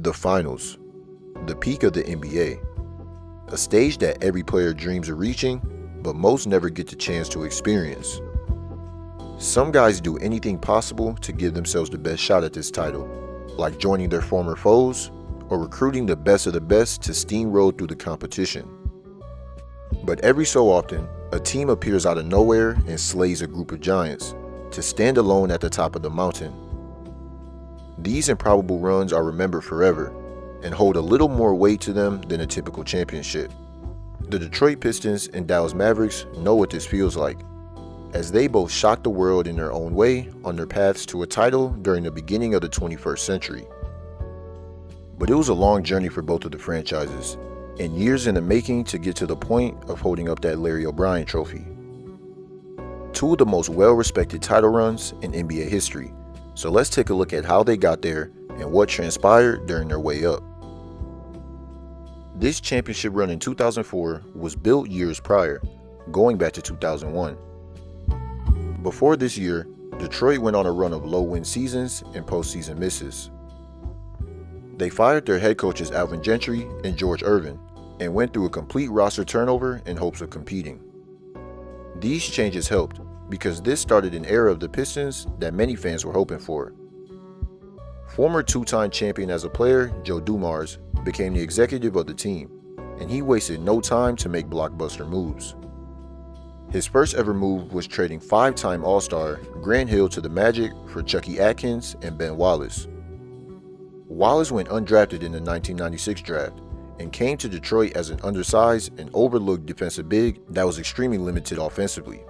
The finals, the peak of the NBA, a stage that every player dreams of reaching, but most never get the chance to experience. Some guys do anything possible to give themselves the best shot at this title, like joining their former foes or recruiting the best of the best to steamroll through the competition. But every so often, a team appears out of nowhere and slays a group of giants to stand alone at the top of the mountain. These improbable runs are remembered forever and hold a little more weight to them than a typical championship. The Detroit Pistons and Dallas Mavericks know what this feels like, as they both shocked the world in their own way on their paths to a title during the beginning of the 21st century. But it was a long journey for both of the franchises, and years in the making to get to the point of holding up that Larry O'Brien trophy. Two of the most well-respected title runs in NBA history, so let's take a look at how they got there and what transpired during their way up. This championship run in 2004 was built years prior, going back to 2001. Before this year, Detroit went on a run of low-win seasons and postseason misses. They fired their head coaches Alvin Gentry and George Irvin and went through a complete roster turnover in hopes of competing. These changes helped because this started an era of the Pistons that many fans were hoping for. Former two-time champion as a player, Joe Dumars, became the executive of the team, and he wasted no time to make blockbuster moves. His first ever move was trading five-time All-Star Grant Hill to the Magic for Chucky Atkins and Ben Wallace. Wallace went undrafted in the 1996 draft and came to Detroit as an undersized and overlooked defensive big that was extremely limited offensively.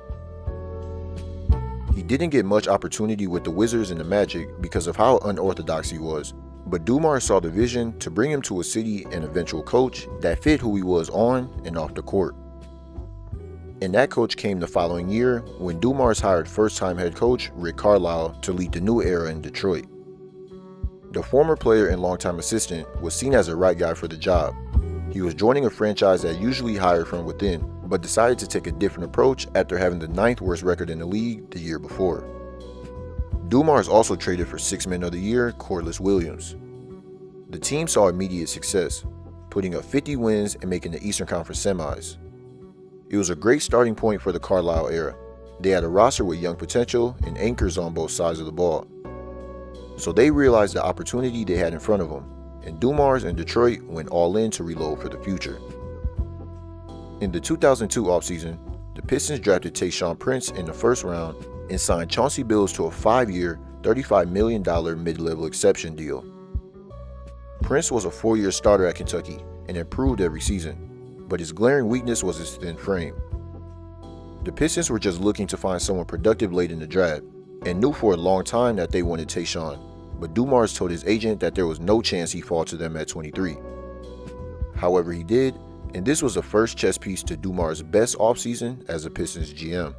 He didn't get much opportunity with the Wizards and the Magic because of how unorthodox he was, but Dumars saw the vision to bring him to a city and eventual coach that fit who he was on and off the court. And that coach came the following year when Dumars hired first-time head coach Rick Carlisle to lead the new era in Detroit. The former player and longtime assistant was seen as the right guy for the job. He was joining a franchise that usually hired from within, but decided to take a different approach after having the 9th worst record in the league the year before. Dumars also traded for Sixth Man of the Year Corliss Williams. The team saw immediate success, putting up 50 wins and making the Eastern Conference semis. It was a great starting point for the Carlisle era. They had a roster with young potential and anchors on both sides of the ball. So they realized the opportunity they had in front of them, and Dumars and Detroit went all in to reload for the future. In the 2002 offseason, the Pistons drafted Tayshaun Prince in the first round and signed Chauncey Billups to a 5-year, $35 million mid-level exception deal. Prince was a 4-year starter at Kentucky and improved every season, but his glaring weakness was his thin frame. The Pistons were just looking to find someone productive late in the draft and knew for a long time that they wanted Tayshaun, but Dumars told his agent that there was no chance he'd fall to them at 23. However, he did, and this was the first chess piece to Dumars' best offseason as a Pistons GM.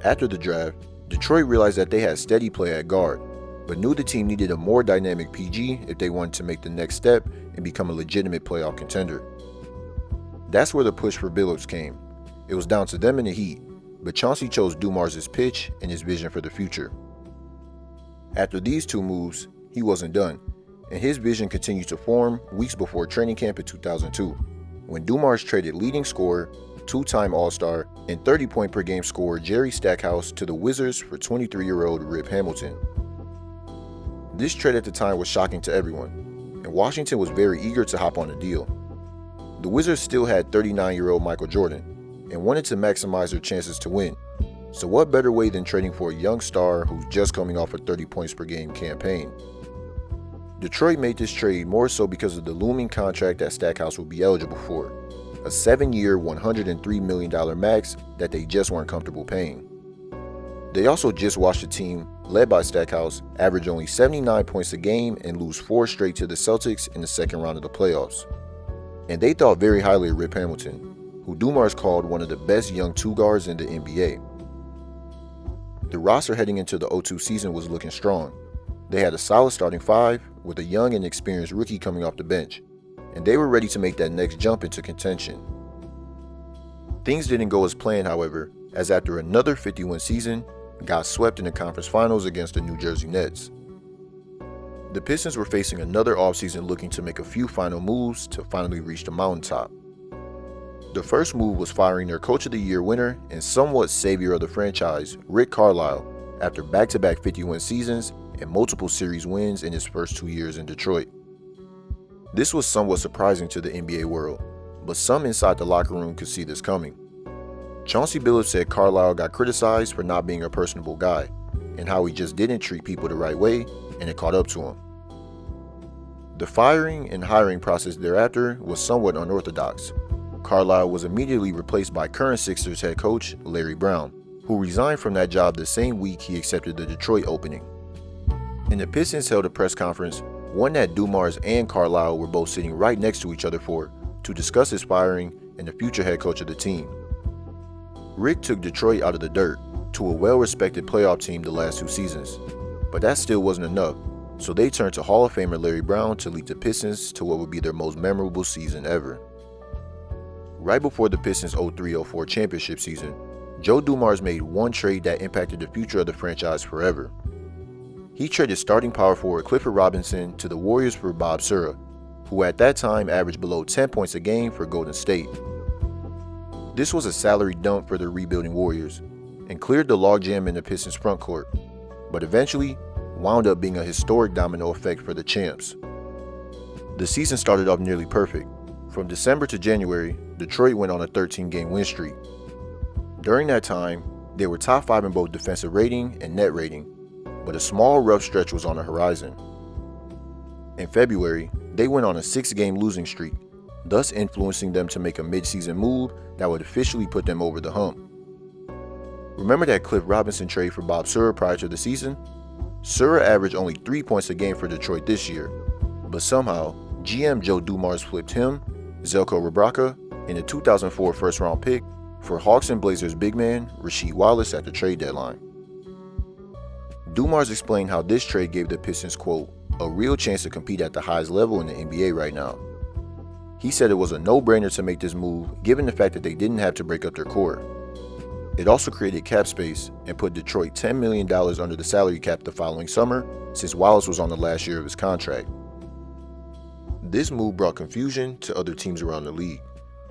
After the draft, Detroit realized that they had steady play at guard, but knew the team needed a more dynamic PG if they wanted to make the next step and become a legitimate playoff contender. That's where the push for Billups came. It was down to them in the Heat, but Chauncey chose Dumars' pitch and his vision for the future. After these two moves, he wasn't done, and his vision continued to form weeks before training camp in 2002, when Dumars traded leading scorer, two-time All-Star, and 30-point per game scorer Jerry Stackhouse to the Wizards for 23-year-old Rip Hamilton. This trade at the time was shocking to everyone, and Washington was very eager to hop on the deal. The Wizards still had 39-year-old Michael Jordan, and wanted to maximize their chances to win. So what better way than trading for a young star who's just coming off a 30 points per game campaign? Detroit made this trade more so because of the looming contract that Stackhouse would be eligible for, a 7-year, $103 million max that they just weren't comfortable paying. They also just watched a team, led by Stackhouse, average only 79 points a game and lose 4 straight to the Celtics in the second round of the playoffs. And they thought very highly of Rip Hamilton, who Dumars called one of the best young two guards in the NBA. The roster heading into the 2002 season was looking strong. They had a solid starting 5 with a young and experienced rookie coming off the bench, and they were ready to make that next jump into contention. Things didn't go as planned, however, as after another 50-win season, got swept in the conference finals against the New Jersey Nets. The Pistons were facing another offseason looking to make a few final moves to finally reach the mountaintop. The first move was firing their Coach of the Year winner and somewhat savior of the franchise, Rick Carlisle, after back-to-back 50-win seasons and multiple series wins in his first 2 years in Detroit. This was somewhat surprising to the NBA world, but some inside the locker room could see this coming. Chauncey Billups said Carlisle got criticized for not being a personable guy, and how he just didn't treat people the right way, and it caught up to him. The firing and hiring process thereafter was somewhat unorthodox. Carlisle was immediately replaced by current Sixers head coach Larry Brown, who resigned from that job the same week he accepted the Detroit opening. And the Pistons held a press conference, one that Dumars and Carlisle were both sitting right next to each other for, to discuss his firing and the future head coach of the team. Rick took Detroit out of the dirt to a well-respected playoff team the last 2 seasons, but that still wasn't enough, so they turned to Hall of Famer Larry Brown to lead the Pistons to what would be their most memorable season ever. Right before the Pistons' 03-04 championship season, Joe Dumars made one trade that impacted the future of the franchise forever. He traded starting power forward Clifford Robinson to the Warriors for Bob Sura, who at that time averaged below 10 points a game for Golden State. This was a salary dump for the rebuilding Warriors, and cleared the logjam in the Pistons' front court, but eventually wound up being a historic domino effect for the champs. The season started off nearly perfect. From December to January, Detroit went on a 13-game win streak. During that time, they were top 5 in both defensive rating and net rating, but a small rough stretch was on the horizon. In February, they went on a 6-game losing streak, thus influencing them to make a mid-season move that would officially put them over the hump. Remember that Cliff Robinson trade for Bob Sura prior to the season? Sura averaged only 3 points a game for Detroit this year, but somehow, GM Joe Dumars flipped him, Zeljko Rebraca, and a 2004 first-round pick for Hawks and Blazers big man Rasheed Wallace at the trade deadline. Dumars explained how this trade gave the Pistons, quote, a real chance to compete at the highest level in the NBA right now. He said it was a no-brainer to make this move given the fact that they didn't have to break up their core. It also created cap space and put Detroit $10 million under the salary cap the following summer, since Wallace was on the last year of his contract. This move brought confusion to other teams around the league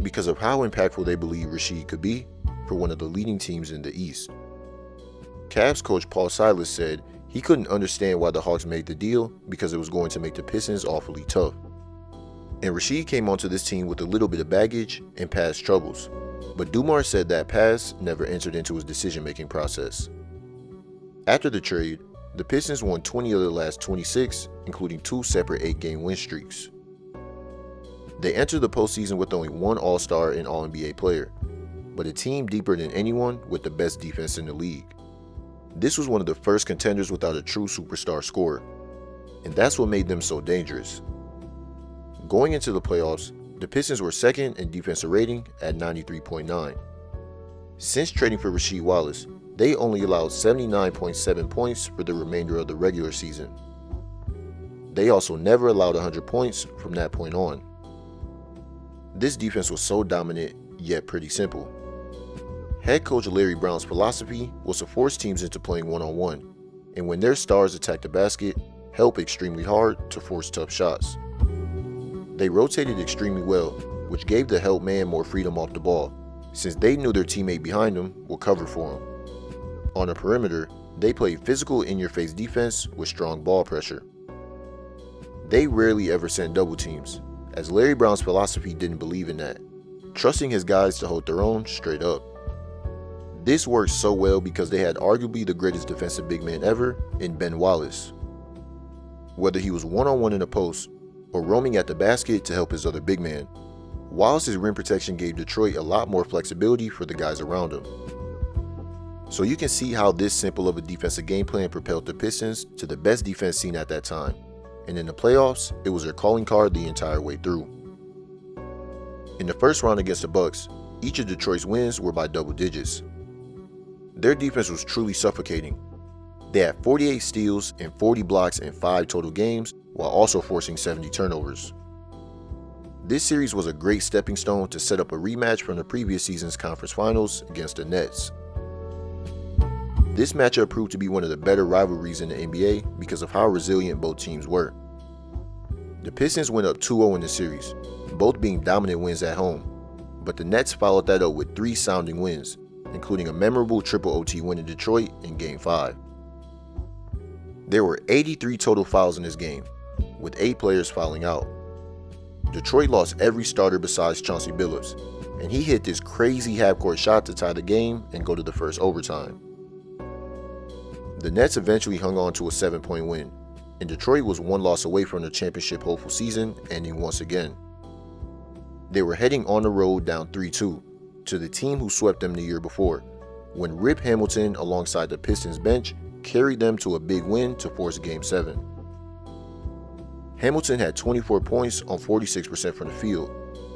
because of how impactful they believed Rasheed could be for one of the leading teams in the East. Cavs coach Paul Silas said he couldn't understand why the Hawks made the deal because it was going to make the Pistons awfully tough. And Rasheed came onto this team with a little bit of baggage and past troubles, but Dumars said that past never entered into his decision-making process. After the trade, the Pistons won 20 of their last 26, including 2 separate 8-game win streaks. They entered the postseason with only 1 All-Star and All-NBA player, but a team deeper than anyone with the best defense in the league. This was one of the first contenders without a true superstar scorer, and that's what made them so dangerous. Going into the playoffs, the Pistons were second in defensive rating at 93.9. Since trading for Rasheed Wallace, they only allowed 79.7 points for the remainder of the regular season. They also never allowed 100 points from that point on. This defense was so dominant, yet pretty simple. Head coach Larry Brown's philosophy was to force teams into playing one-on-one, and when their stars attacked the basket, help extremely hard to force tough shots. They rotated extremely well, which gave the help man more freedom off the ball, since they knew their teammate behind them would cover for him. On the perimeter, they played physical in-your-face defense with strong ball pressure. They rarely ever sent double teams, as Larry Brown's philosophy didn't believe in that, trusting his guys to hold their own straight up. This worked so well because they had arguably the greatest defensive big man ever in Ben Wallace. Whether he was one-on-one in the post or roaming at the basket to help his other big man, Wallace's rim protection gave Detroit a lot more flexibility for the guys around him. So you can see how this simple of a defensive game plan propelled the Pistons to the best defense seen at that time, and in the playoffs, it was their calling card the entire way through. In the first round against the Bucks, each of Detroit's wins were by double digits. Their defense was truly suffocating. They had 48 steals and 40 blocks in 5 total games, while also forcing 70 turnovers. This series was a great stepping stone to set up a rematch from the previous season's conference finals against the Nets. This matchup proved to be one of the better rivalries in the NBA because of how resilient both teams were. The Pistons went up 2-0 in the series, both being dominant wins at home, but the Nets followed that up with 3 sounding wins, including a memorable triple OT win in Detroit in Game 5. There were 83 total fouls in this game, with 8 players fouling out. Detroit lost every starter besides Chauncey Billups, and he hit this crazy half-court shot to tie the game and go to the first overtime. The Nets eventually hung on to a 7-point win, and Detroit was 1 loss away from the championship hopeful season ending once again. They were heading on the road down 3-2 to the team who swept them the year before, when Rip Hamilton alongside the Pistons bench carried them to a big win to force Game 7. Hamilton had 24 points on 46% from the field,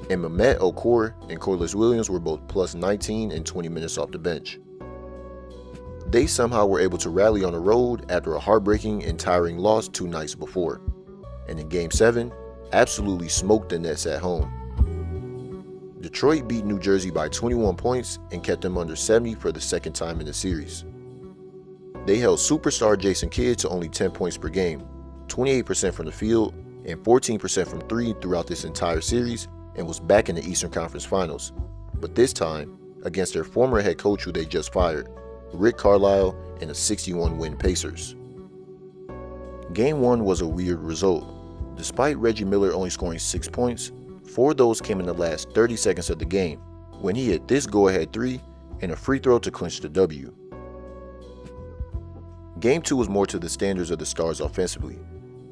and Mehmet Okur and Corliss Williams were both plus 19 and 20 minutes off the bench. They somehow were able to rally on the road after a heartbreaking and tiring loss 2 nights before, and in Game 7, absolutely smoked the Nets at home. Detroit beat New Jersey by 21 points and kept them under 70 for the second time in the series. They held superstar Jason Kidd to only 10 points per game, 28% from the field, and 14% from 3 throughout this entire series, and was back in the Eastern Conference Finals, but this time against their former head coach who they just fired, Rick Carlisle, and the 61-win Pacers. Game 1 was a weird result. Despite Reggie Miller only scoring 6 points, 4 of those came in the last 30 seconds of the game, when he hit this go-ahead 3 and a free throw to clinch the W. Game 2 was more to the standards of the Stars offensively.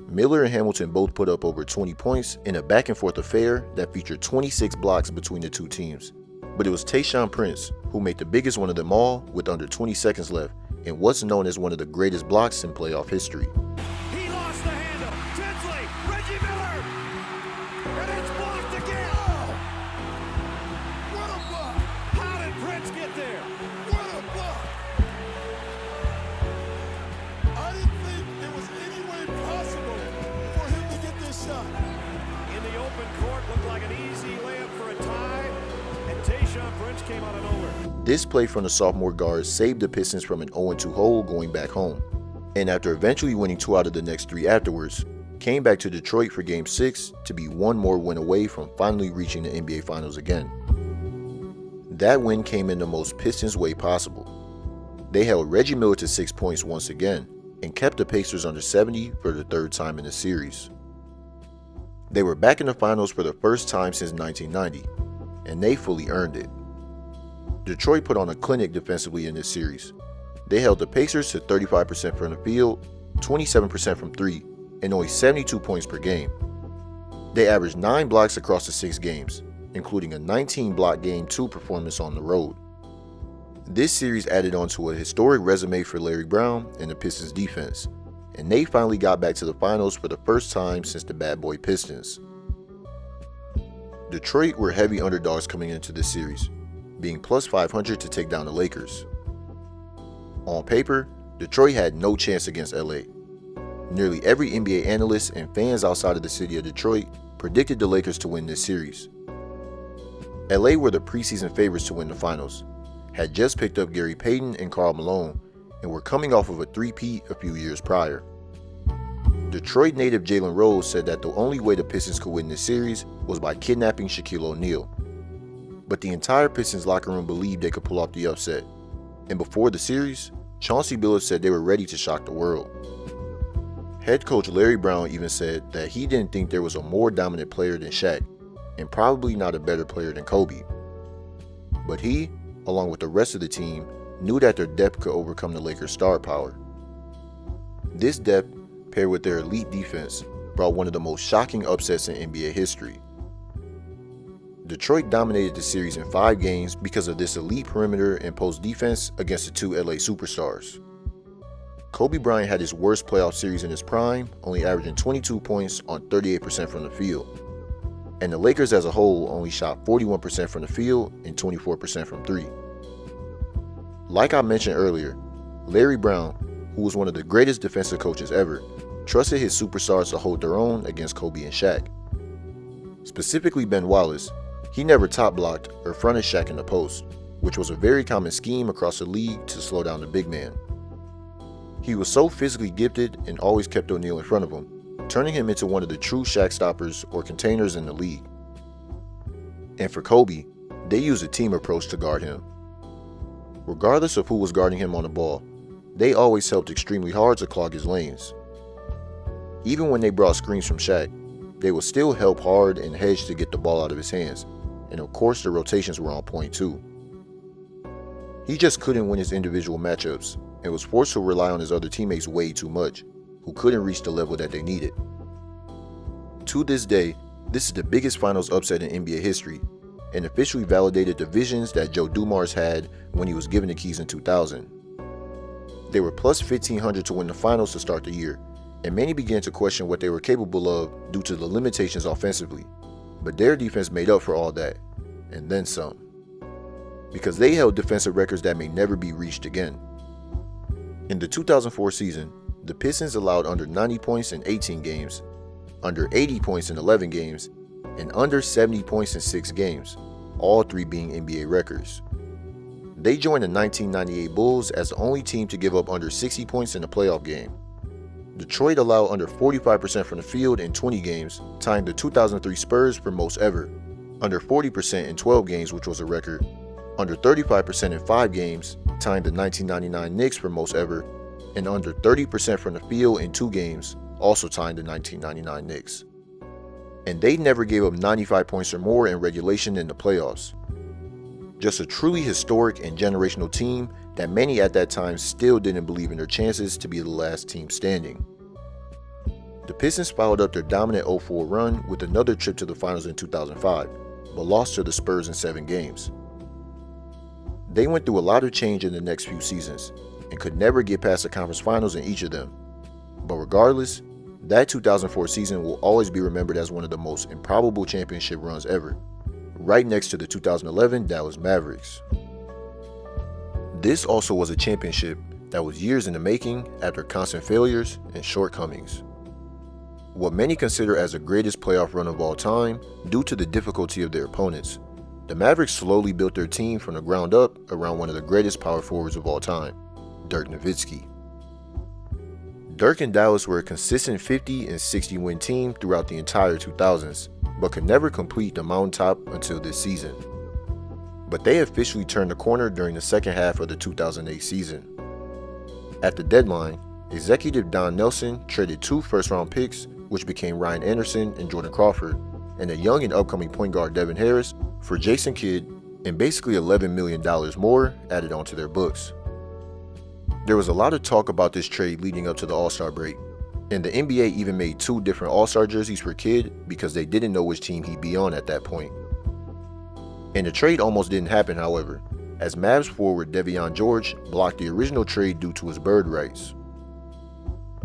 Miller and Hamilton both put up over 20 points in a back-and-forth affair that featured 26 blocks between the two teams. But it was Tayshaun Prince who made the biggest one of them all with under 20 seconds left in what's known as one of the greatest blocks in playoff history. He lost the handle. Tinsley, Reggie Miller, and it's blocked again. Oh, what a block! How did Prince get there? What a block! I didn't think there was any way possible for him to get this shot. In the open court, looked like an easy layup for a tie, and Tayshaun Prince came out of nowhere. This play from the sophomore guard saved the Pistons from an 0-2 hole going back home, and after eventually winning 2 out of the next 3 afterwards, came back to Detroit for Game 6 to be 1 more win away from finally reaching the NBA Finals again. That win came in the most Pistons way possible. They held Reggie Miller to 6 points once again, and kept the Pacers under 70 for the 3rd time in the series. They were back in the finals for the first time since 1990, and they fully earned it. Detroit put on a clinic defensively in this series. They held the Pacers to 35% from the field, 27% from 3, and only 72 points per game. They averaged 9 blocks across the 6 games, including a 19-block Game 2 performance on the road. This series added on to a historic resume for Larry Brown and the Pistons defense, and they finally got back to the finals for the first time since the Bad Boy Pistons. Detroit were heavy underdogs coming into this series, being plus 500 to take down the Lakers. On paper, Detroit had no chance against LA. Nearly every NBA analyst and fans outside of the city of Detroit predicted the Lakers to win this series. LA were the preseason favorites to win the finals, had just picked up Gary Payton and Karl Malone, and were coming off of a three-peat a few years prior. Detroit native Jalen Rose said that the only way the Pistons could win this series was by kidnapping Shaquille O'Neal. But the entire Pistons locker room believed they could pull off the upset, and before the series, Chauncey Billups said they were ready to shock the world. Head coach Larry Brown even said that he didn't think there was a more dominant player than Shaq, and probably not a better player than Kobe. But he, along with the rest of the team, knew that their depth could overcome the Lakers' star power. This depth, paired with their elite defense, brought one of the most shocking upsets in NBA history. Detroit dominated the series in 5 games because of this elite perimeter and post defense against the 2 LA superstars. Kobe Bryant had his worst playoff series in his prime, only averaging 22 points on 38% from the field. And the Lakers as a whole only shot 41% from the field and 24% from 3. Like I mentioned earlier, Larry Brown, who was one of the greatest defensive coaches ever, trusted his superstars to hold their own against Kobe and Shaq. Specifically Ben Wallace, he never top blocked or fronted Shaq in the post, which was a very common scheme across the league to slow down the big man. He was so physically gifted and always kept O'Neal in front of him, turning him into one of the true Shaq stoppers or containers in the league. And for Kobe, they used a team approach to guard him. Regardless of who was guarding him on the ball, they always helped extremely hard to clog his lanes. Even when they brought screens from Shaq, they would still help hard and hedge to get the ball out of his hands, and of course the rotations were on point too. He just couldn't win his individual matchups and was forced to rely on his other teammates way too much, who couldn't reach the level that they needed. To this day, this is the biggest finals upset in NBA history, and officially validated the visions that Joe Dumars had when he was given the keys in 2000. They were plus 1,500 to win the finals to start the year, and many began to question what they were capable of due to the limitations offensively, but their defense made up for all that, and then some. Because they held defensive records that may never be reached again. In the 2004 season, the Pistons allowed under 90 points in 18 games, under 80 points in 11 games, and under 70 points in 6 games, all three being NBA records. They joined the 1998 Bulls as the only team to give up under 60 points in a playoff game. Detroit allowed under 45% from the field in 20 games, tying the 2003 Spurs for most ever, under 40% in 12 games, which was a record, under 35% in 5 games, tying the 1999 Knicks for most ever, and under 30% from the field in 2 games, also tying the 1999 Knicks. And they never gave up 95 points or more in regulation in the playoffs. Just a truly historic and generational team that many at that time still didn't believe in their chances to be the last team standing. The Pistons followed up their dominant 0-4 run with another trip to the finals in 2005, but lost to the Spurs in 7 games. They went through a lot of change in the next few seasons, and could never get past the conference finals in each of them. But regardless, that 2004 season will always be remembered as one of the most improbable championship runs ever, right next to the 2011 Dallas Mavericks. This also was a championship that was years in the making after constant failures and shortcomings. What many consider as the greatest playoff run of all time due to the difficulty of their opponents, the Mavericks slowly built their team from the ground up around one of the greatest power forwards of all time, Dirk Nowitzki. Dirk and Dallas were a consistent 50 and 60 win team throughout the entire 2000s, but could never complete the mountaintop until this season. But they officially turned the corner during the second half of the 2008 season. At the deadline, executive Don Nelson traded 2 first-round picks, which became Ryan Anderson and Jordan Crawford, and a young and upcoming point guard Devin Harris for Jason Kidd, and basically $11 million more added onto their books. There was a lot of talk about this trade leading up to the All-Star break, and the NBA even made 2 different All-Star jerseys for Kidd because they didn't know which team he'd be on at that point. And the trade almost didn't happen, however, as Mavs forward Devion George blocked the original trade due to his bird rights.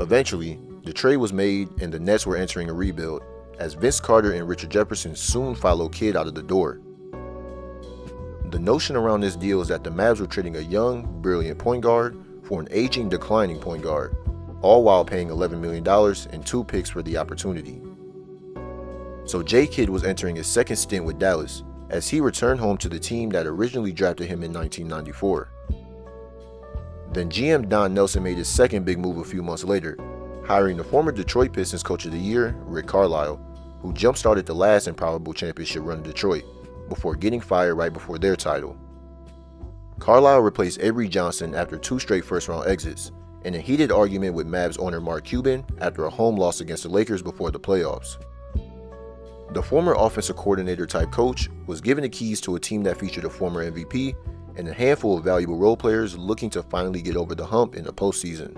Eventually, the trade was made and the Nets were entering a rebuild, as Vince Carter and Richard Jefferson soon followed Kidd out of the door. The notion around this deal is that the Mavs were trading a young, brilliant point guard for an aging, declining point guard, all while paying $11 million and 2 picks for the opportunity. So J. Kidd was entering his second stint with Dallas, as he returned home to the team that originally drafted him in 1994. Then GM Don Nelson made his second big move a few months later, hiring the former Detroit Pistons Coach of the Year, Rick Carlisle, who jump-started the last improbable championship run in Detroit, before getting fired right before their title. Carlisle replaced Avery Johnson after 2 straight first-round exits, in a heated argument with Mavs owner Mark Cuban after a home loss against the Lakers before the playoffs. The former offensive coordinator type coach was given the keys to a team that featured a former MVP and a handful of valuable role players looking to finally get over the hump in the postseason.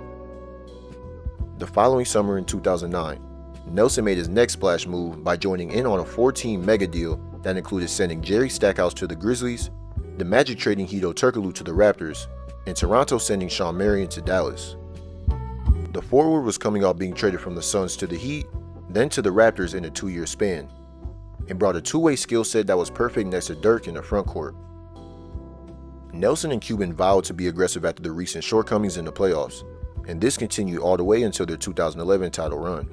The following summer in 2009, Nelson made his next splash move by joining in on a 4-team mega deal that included sending Jerry Stackhouse to the Grizzlies, the Magic trading Hedo Turkoglu to the Raptors, and Toronto sending Shawn Marion to Dallas. The forward was coming off being traded from the Suns to the Heat, then to the Raptors in a 2-year span, and brought a two-way skill set that was perfect next to Dirk in the front court. Nelson and Cuban vowed to be aggressive after the recent shortcomings in the playoffs, and this continued all the way until their 2011 title run.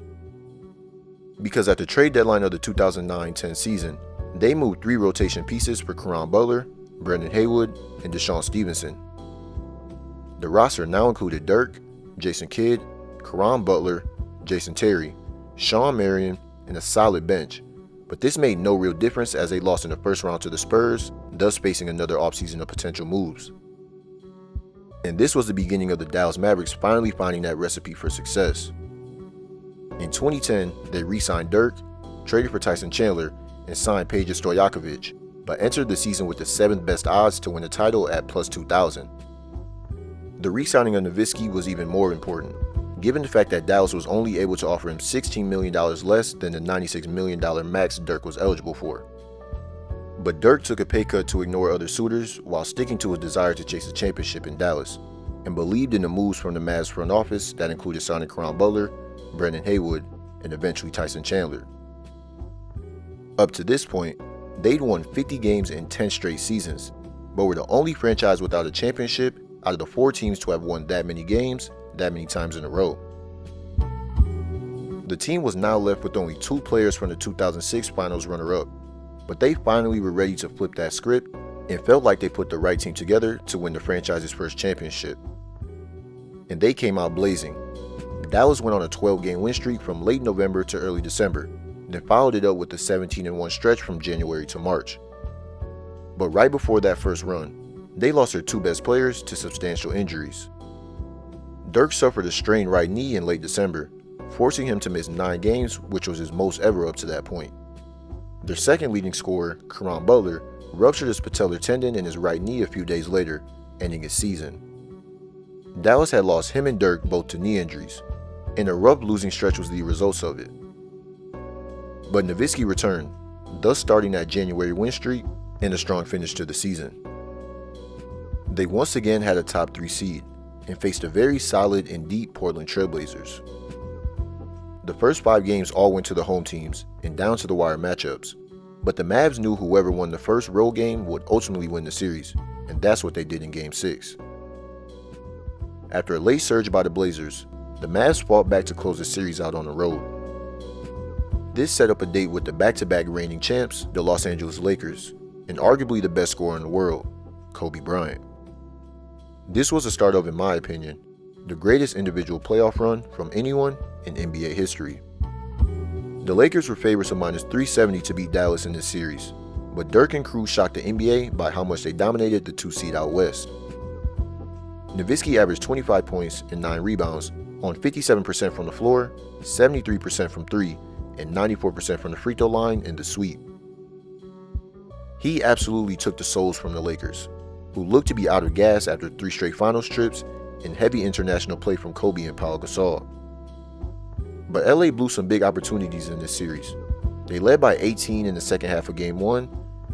Because at the trade deadline of the 2009-10 season, they moved 3 rotation pieces for Caron Butler, Brendan Haywood, and Deshaun Stevenson. The roster now included Dirk, Jason Kidd, Caron Butler, Jason Terry, Sean Marion, and a solid bench, but this made no real difference as they lost in the first round to the Spurs, thus facing another offseason of potential moves. And this was the beginning of the Dallas Mavericks finally finding that recipe for success. In 2010, they re-signed Dirk, traded for Tyson Chandler, and signed Peja Stojakovic, but entered the season with the 7th best odds to win the title at plus 2,000. The re-signing of Nowitzki was even more important, given the fact that Dallas was only able to offer him $16 million less than the $96 million max Dirk was eligible for. But Dirk took a pay cut to ignore other suitors while sticking to his desire to chase a championship in Dallas, and believed in the moves from the Mavs front office that included signing Caron Butler, Brendan Haywood, and eventually Tyson Chandler. Up to this point, they'd won 50 games in 10 straight seasons, but were the only franchise without a championship out of the 4 teams to have won that many games that many times in a row. The team was now left with only 2 players from the 2006 Finals runner-up, but they finally were ready to flip that script and felt like they put the right team together to win the franchise's first championship. And they came out blazing. Dallas went on a 12-game win streak from late November to early December, then followed it up with a 17-1 stretch from January to March. But right before that first run, they lost their 2 best players to substantial injuries. Dirk suffered a strained right knee in late December, forcing him to miss 9 games, which was his most ever up to that point. Their second leading scorer, Caron Butler, ruptured his patellar tendon in his right knee a few days later, ending his season. Dallas had lost him and Dirk both to knee injuries, and a rough losing stretch was the results of it. But Nowitzki returned, thus starting that January win streak and a strong finish to the season. They once again had a top 3 seed and faced a very solid and deep Portland Trailblazers. The first 5 games all went to the home teams and down to the wire matchups, but the Mavs knew whoever won the first road game would ultimately win the series, and that's what they did in Game 6. After a late surge by the Blazers, the Mavs fought back to close the series out on the road. This set up a date with the back-to-back reigning champs, the Los Angeles Lakers, and arguably the best scorer in the world, Kobe Bryant. This was the start of, in my opinion, the greatest individual playoff run from anyone in NBA history. The Lakers were favorites of minus 370 to beat Dallas in this series, but Dirk and crew shocked the NBA by how much they dominated the 2 seed out west. Nowitzki averaged 25 points and 9 rebounds on 57% from the floor, 73% from 3, and 94% from the free throw line in the sweep. He absolutely took the souls from the Lakers, who looked to be out of gas after 3 straight finals trips and heavy international play from Kobe and Pau Gasol. But LA blew some big opportunities in this series. They led by 18 in the second half of Game 1,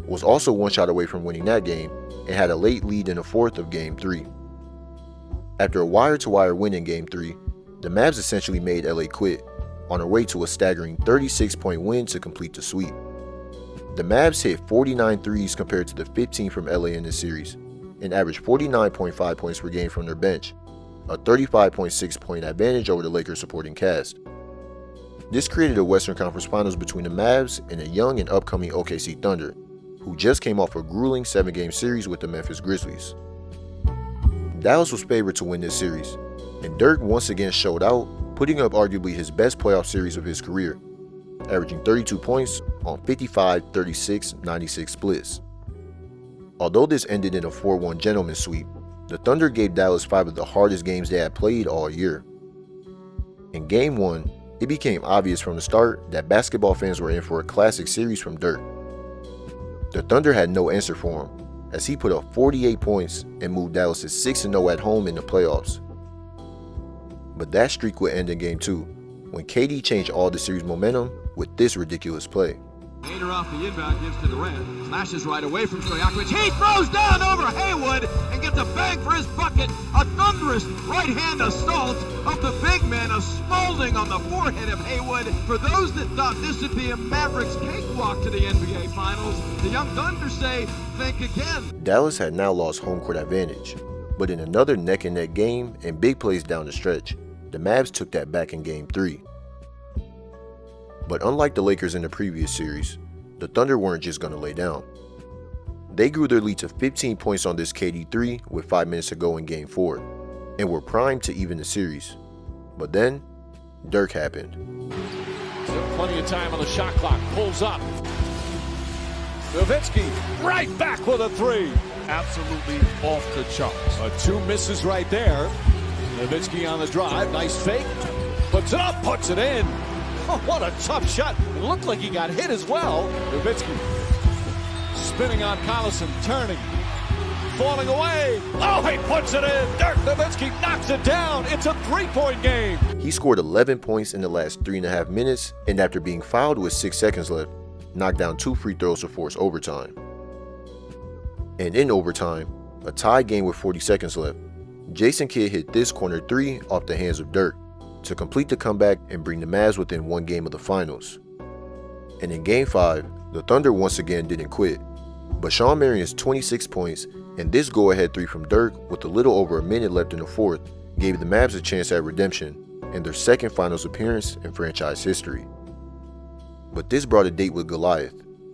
was also 1 shot away from winning that game, and had a late lead in the fourth of Game 3. After a wire-to-wire win in Game 3, the Mavs essentially made LA quit, on their way to a staggering 36-point win to complete the sweep. The Mavs hit 49 threes compared to the 15 from LA in this series, and averaged 49.5 points per game from their bench, a 35.6 point advantage over the Lakers supporting cast. This created a Western Conference Finals between the Mavs and a young and upcoming OKC Thunder, who just came off a grueling 7-game series with the Memphis Grizzlies. Dallas was favored to win this series, and Dirk once again showed out, putting up arguably his best playoff series of his career, averaging 32 points on 55, 36, 96 splits. Although this ended in a 4-1 gentleman's sweep, the Thunder gave Dallas 5 of the hardest games they had played all year. In Game 1, it became obvious from the start that basketball fans were in for a classic series from Dirk. The Thunder had no answer for him, as he put up 48 points and moved Dallas to 6-0 at home in the playoffs. But that streak would end in Game 2, when KD changed all the series momentum with this ridiculous play. Hader off the inbound, gives to Durant, smashes right away from Stojakovic. He throws down over Haywood and gets a bang for his bucket. A thunderous right-hand assault of the big man, a Spalding on the forehead of Haywood. For those that thought this would be a Mavericks cakewalk to the NBA Finals, the young Thunder say, think again. Dallas had now lost home court advantage, but in another neck-and-neck game and big plays down the stretch, the Mavs took that back in Game 3. But unlike the Lakers in the previous series, the Thunder weren't just going to lay down. They grew their lead to 15 points on this KD 3 with 5 minutes to go in Game 4, and were primed to even the series. But then, Dirk happened. Still plenty of time on the shot clock. Pulls up. Nowitzki right back with a three. Absolutely off the charts. Two misses right there. Nowitzki on the drive. Nice fake. Puts it up. Puts it in. Oh, what a tough shot. It looked like he got hit as well. Nowitzki spinning on Collison. Turning. Falling away. Oh, he puts it in. Dirk Nowitzki knocks it down. It's a three-point game. He scored 11 points in the last 3.5 minutes, and after being fouled with 6 seconds left, knocked down 2 free throws to force overtime. And in overtime, a tie game with 40 seconds left, Jason Kidd hit this corner 3 off the hands of Dirk to complete the comeback and bring the Mavs within 1 game of the finals. And in Game 5, the Thunder once again didn't quit, but Shawn Marion's 26 points and this go-ahead 3 from Dirk with a little over a minute left in the fourth gave the Mavs a chance at redemption and their second finals appearance in franchise history. But this brought a date with Goliath,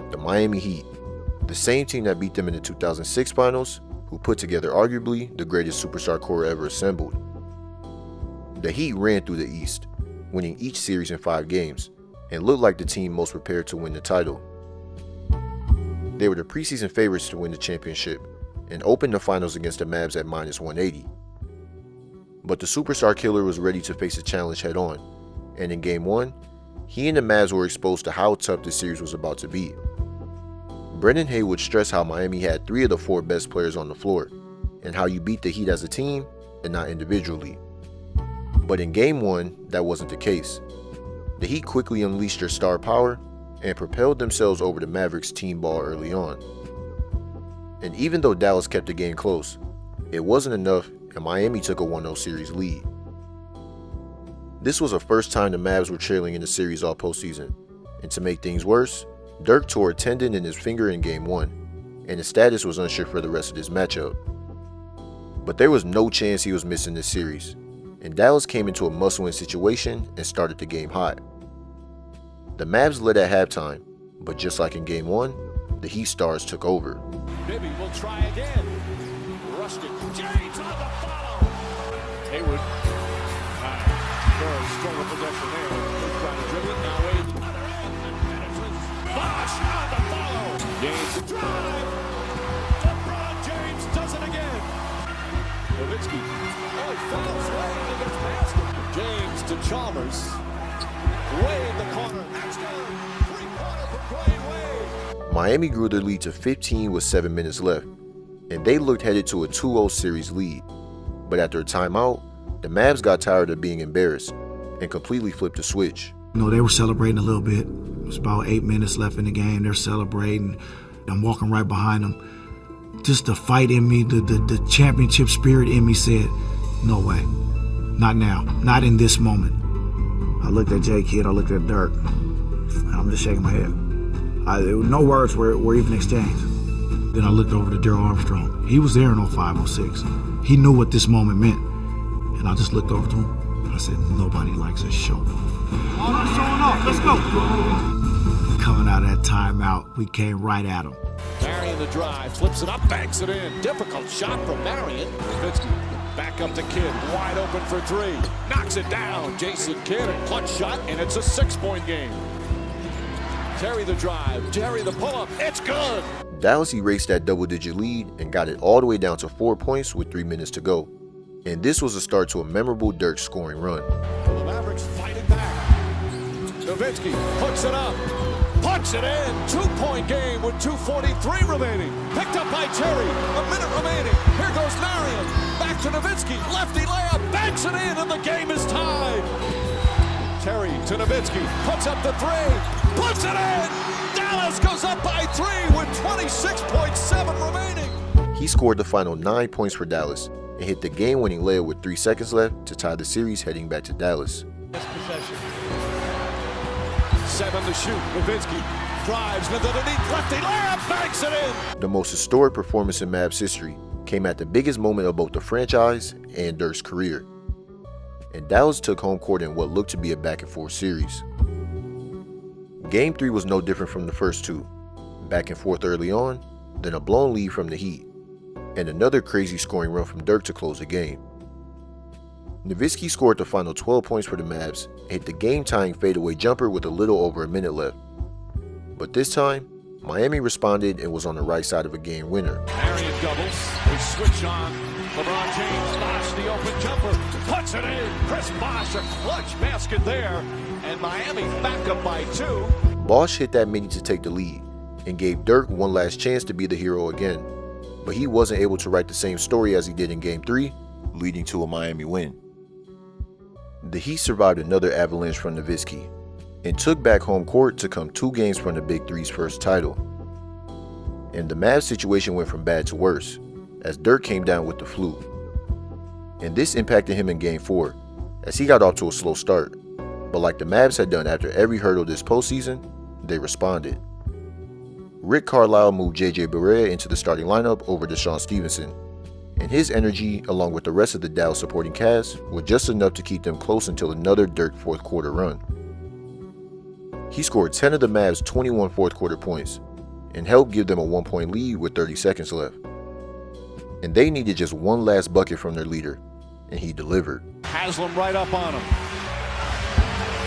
the Miami Heat, the same team that beat them in the 2006 finals, who put together arguably the greatest superstar core ever assembled. The Heat ran through the East, winning each series in 5 games, and looked like the team most prepared to win the title. They were the preseason favorites to win the championship, and opened the finals against the Mavs at -180. But the superstar killer was ready to face the challenge head on, and in Game 1, he and the Mavs were exposed to how tough this series was about to be. Brendan Haywood stressed how Miami had 3 of the 4 best players on the floor, and how you beat the Heat as a team and not individually. But in Game 1, that wasn't the case. The Heat quickly unleashed their star power and propelled themselves over the Mavericks' team ball early on. And even though Dallas kept the game close, it wasn't enough and Miami took a 1-0 series lead. This was the first time the Mavs were trailing in the series all postseason, and to make things worse, Dirk tore a tendon in his finger in Game 1, and his status was unsure for the rest of this matchup. But there was no chance he was missing this series, and Dallas came into a must-win situation and started the game hot. The Mavs led at halftime, but just like in Game 1, the Heat stars took over. Bibby will try again. Rushed it. James on the follow. Haywood. Very strong possession there. He's trying to dribble it. Now Wade. Other end. And finishes. Bosh on the follow. James drive. LeBron James does it again. Nowitzki. Oh, he fouls Wade and gets past him. James to Chalmers. Wade in the corner. That's good. 3-pointer for Dwayne Wade. Miami grew their lead to 15 with 7 minutes left, and they looked headed to a 2-0 series lead. But after a timeout, the Mavs got tired of being embarrassed and completely flipped the switch. You know, they were celebrating a little bit. It was about 8 minutes left in the game. They're celebrating. I'm walking right behind them. Just the fight in me, the championship spirit in me said, no way. Not now. Not in this moment. I looked at Jay Kidd. I looked at Dirk. I'm just shaking my head. No words were even exchanged. Then I looked over to Daryl Armstrong. He was there in 05, 06. He knew what this moment meant. And I just looked over to him. I said, nobody likes a show. All right, showing off. Let's go. Coming out of that timeout, we came right at him. Marion the drive, flips it up, banks it in. Difficult shot from Marion. Nowitzki back up to Kidd, wide open for 3. Knocks it down. Jason Kidd, a clutch shot, and it's a 6-point game. Terry the drive, Terry the pull-up, it's good! Dallas erased that double-digit lead and got it all the way down to 4 points with 3 minutes to go. And this was the start to a memorable Dirk scoring run. The Mavericks fighting back. Nowitzki puts it up, puts it in. 2-point game with 2:43 remaining. Picked up by Terry, a minute remaining. Here goes Marion, back to Nowitzki, lefty layup, banks it in, and the game is tied. Terry to Nowitzki, puts up the 3, puts it in! Dallas goes up by 3 with 26.7 remaining. He scored the final 9 points for Dallas and hit the game-winning layup with 3 seconds left to tie the series heading back to Dallas. This possession. 7 to shoot. Nowitzki drives underneath, lefty layup, banks it in. The most historic performance in Mavs history came at the biggest moment of both the franchise and Dirk's career. And Dallas took home court in what looked to be a back-and-forth series. Game 3 was no different from the first 2. Back and forth early on, then a blown lead from the Heat, and another crazy scoring run from Dirk to close the game. Nowitzki scored the final 12 points for the Mavs and hit the game-tying fadeaway jumper with a little over a minute left. But this time, Miami responded and was on the right side of a game winner. Marion doubles. They switch on. LeBron James notched the open jumper. Puts it in. Chris Bosh, a clutch basket there. And Miami back up by 2. Bosh hit that mini to take the lead and gave Dirk one last chance to be the hero again. But he wasn't able to write the same story as he did in Game 3, leading to a Miami win. The Heat survived another avalanche from Nowitzki and took back home court to come 2 games from the Big Three's first title. And the Mavs situation went from bad to worse, as Dirk came down with the flu. And this impacted him in Game 4, as he got off to a slow start. But like the Mavs had done after every hurdle this postseason, they responded. Rick Carlisle moved J.J. Barea into the starting lineup over Deshaun Stevenson, and his energy, along with the rest of the Dallas supporting cast, was just enough to keep them close until another Dirk fourth quarter run. He scored 10 of the Mavs' 21 fourth quarter points, and helped give them a 1-point lead with 30 seconds left. And they needed just one last bucket from their leader, and he delivered. Haslam right up on him.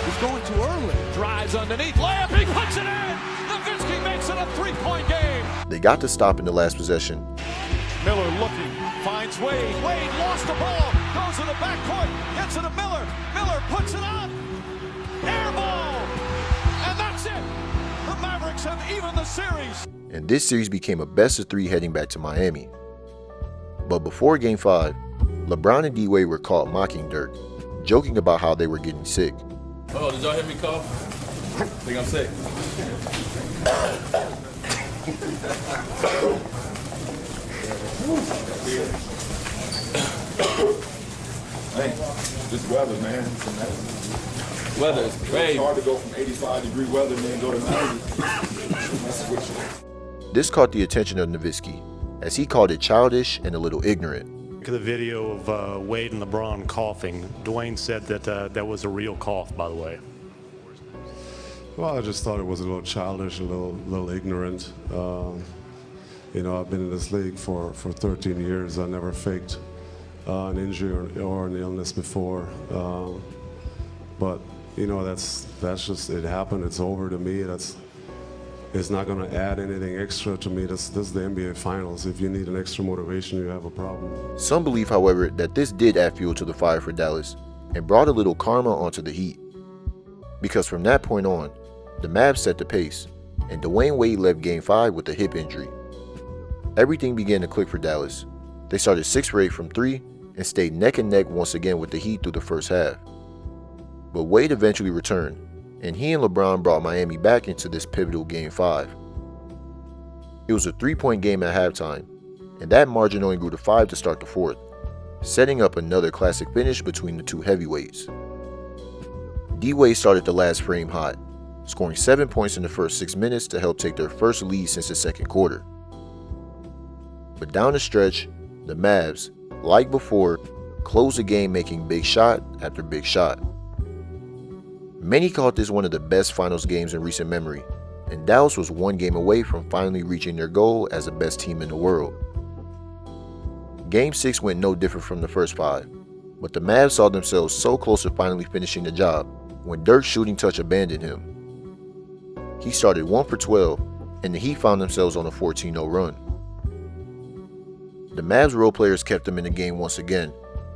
He's going too early. Drives underneath. Layup. He puts it in. Nowitzki makes it a 3-point game. They got to stop in the last possession. Miller looking. Finds Wade. Wade lost the ball. Goes to the backcourt. Gets it to Miller. Miller puts it on. Air ball. And that's it. The Mavericks have evened the series. And this series became a best-of-3 heading back to Miami. But before Game 5, LeBron and D-Wade were caught mocking Dirk, joking about how they were getting sick. Oh, did y'all hear me cough? I think I'm sick. Hey, this weather, man. Weather is It's crazy. hard to go from 85-degree weather and then go to 90. This caught the attention of Nowitzki, as he called it childish and a little ignorant. Look at the video of Wade and LeBron coughing. Dwayne said that that was a real cough, by the way. Well, I just thought it was a little childish, a little ignorant. You know, I've been in this league for 13 years. I never faked an injury or an illness before. But you know, that's just, it happened. It's over to me. It's not going to add anything extra to me. This is the NBA Finals. If you need an extra motivation, you have a problem. Some believe, however, that this did add fuel to the fire for Dallas and brought a little karma onto the Heat. Because from that point on, the Mavs set the pace, and Dwayne Wade left Game 5 with a hip injury. Everything began to click for Dallas. They started 6 for 8 from 3 and stayed neck and neck once again with the Heat through the first half. But Wade eventually returned, and he and LeBron brought Miami back into this pivotal Game 5. It was a 3-point game at halftime, and that margin only grew to 5 to start the fourth, setting up another classic finish between the two heavyweights. D-Wade started the last frame hot, scoring 7 points in the first 6 minutes to help take their first lead since the second quarter. But down the stretch, the Mavs, like before, closed the game making big shot after big shot. Many called this one of the best finals games in recent memory, and Dallas was one game away from finally reaching their goal as the best team in the world. Game 6 went no different from the first 5, but the Mavs saw themselves so close to finally finishing the job when Dirk's shooting touch abandoned him. He started 1 for 12, and the Heat found themselves on a 14-0 run. The Mavs role players kept them in the game once again,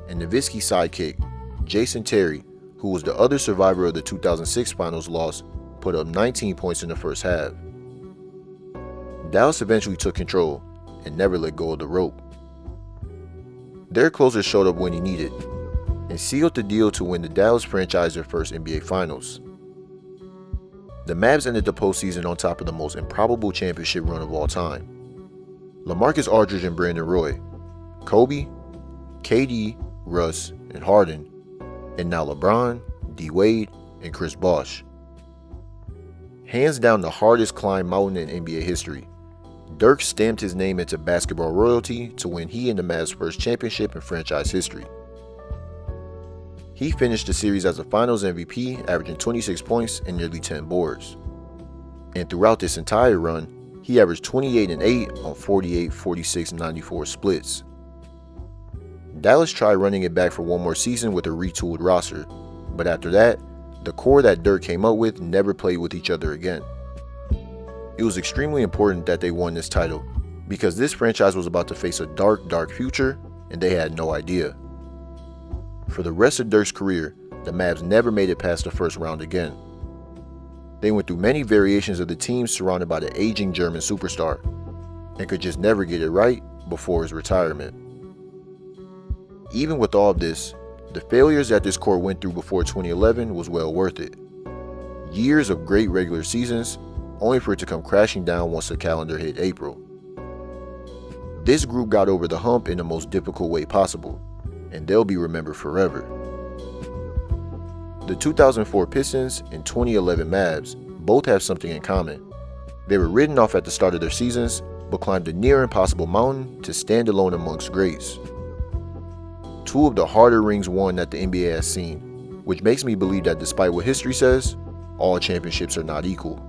and Nowitzki's sidekick, Jason Terry, who was the other survivor of the 2006 finals loss, put up 19 points in the first half. Dallas eventually took control and never let go of the rope. Their closer showed up when he needed and sealed the deal to win the Dallas franchise their first NBA Finals. The Mavs ended the postseason on top of the most improbable championship run of all time. LaMarcus Aldridge and Brandon Roy, Kobe, KD, Russ, and Harden, and now LeBron, D-Wade, and Chris Bosh. Hands down the hardest climb mountain in NBA history, Dirk stamped his name into basketball royalty to win he and the Mavs' first championship in franchise history. He finished the series as a Finals MVP, averaging 26 points and nearly 10 boards. And throughout this entire run, he averaged 28 and 8 on 48, 46, 94 splits. Dallas tried running it back for one more season with a retooled roster, but after that, the core that Dirk came up with never played with each other again. It was extremely important that they won this title, because this franchise was about to face a dark future, and they had no idea. For the rest of Dirk's career, the Mavs never made it past the first round again. They went through many variations of the team surrounded by the aging German superstar, and could just never get it right before his retirement. Even with all of this, the failures that this core went through before 2011 was well worth it. Years of great regular seasons, only for it to come crashing down once the calendar hit April. This group got over the hump in the most difficult way possible, and they'll be remembered forever. The 2004 Pistons and 2011 Mavs both have something in common. They were written off at the start of their seasons, but climbed a near impossible mountain to stand alone amongst greats. Two of the harder rings won that the NBA has seen, which makes me believe that despite what history says, all championships are not equal.